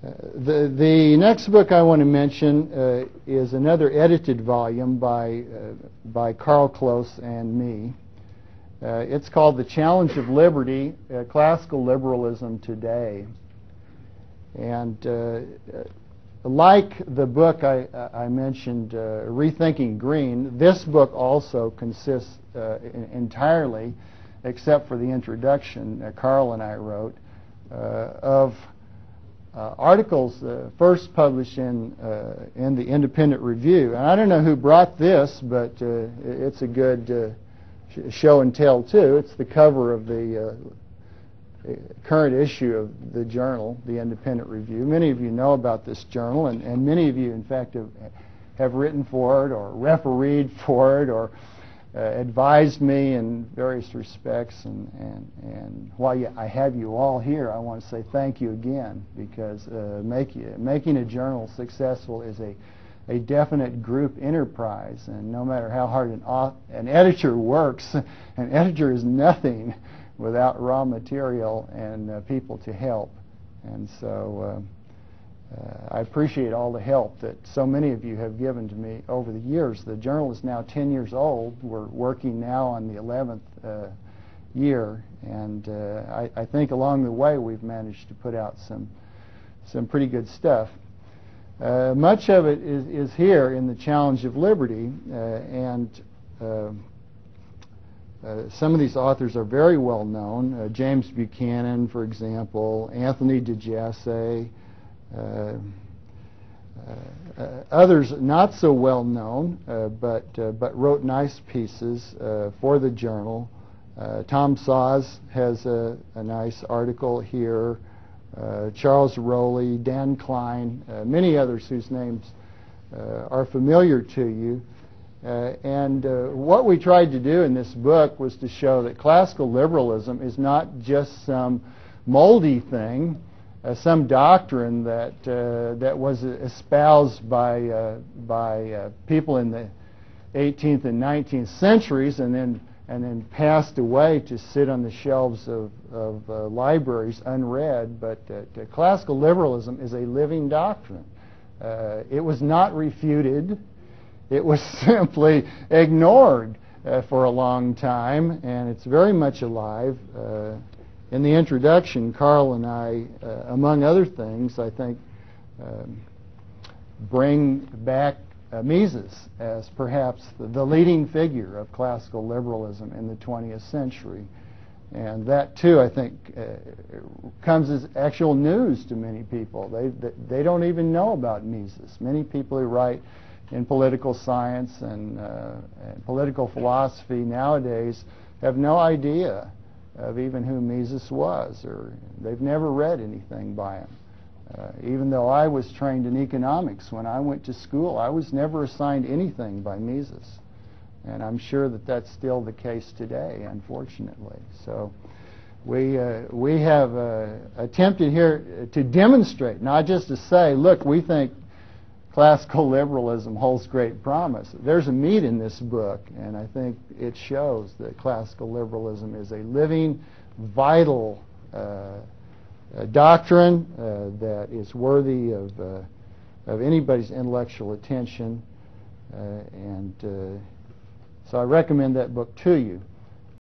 The next book I want to mention is another edited volume by Carl Close and me. It's called The Challenge of Liberty, Classical Liberalism Today. And like the book I mentioned, Rethinking Green, this book also consists entirely, except for the introduction Carl and I wrote, of articles first published in the Independent Review. And I don't know who brought this, but it's a good show and tell too. It's the cover of the current issue of the journal, the Independent Review. Many of you know about this journal, and many of you, in fact, have written for it or refereed for it or advised me in various respects. And while I have you all here, I want to say thank you again, because making a journal successful is a definite group enterprise, and no matter how hard an editor works, an editor is nothing without raw material and people to help. And so I appreciate all the help that so many of you have given to me over the years. The journal is now 10 years old. We're working now on the 11th year, and I think along the way we've managed to put out some pretty good stuff. Much of it is here in the Challenge of Liberty, and some of these authors are very well known. James Buchanan, for example, Anthony DeJasse, others not so well known, but wrote nice pieces for the journal. Tom Saws has a nice article here. Charles Rowley, Dan Klein, many others whose names are familiar to you. And what we tried to do in this book was to show that classical liberalism is not just some moldy thing, some doctrine that was espoused by people in the 18th and 19th centuries and then passed away to sit on the shelves of libraries unread. But classical liberalism is a living doctrine. It was not refuted. It was simply ignored for a long time, and it's very much alive. In the introduction, Carl and I, among other things, I think, bring back Mises as perhaps the leading figure of classical liberalism in the 20th century. And that, too, I think, comes as actual news to many people. They don't even know about Mises. Many people who write in political science and political philosophy nowadays have no idea of even who Mises was, or they've never read anything by him. Even though I was trained in economics when I went to school, I was never assigned anything by Mises. And I'm sure that that's still the case today, unfortunately. So we have attempted here to demonstrate, not just to say, look, we think classical liberalism holds great promise. There's a meat in this book, and I think it shows that classical liberalism is a living, vital doctrine that is worthy of anybody's intellectual attention. So I recommend that book to you.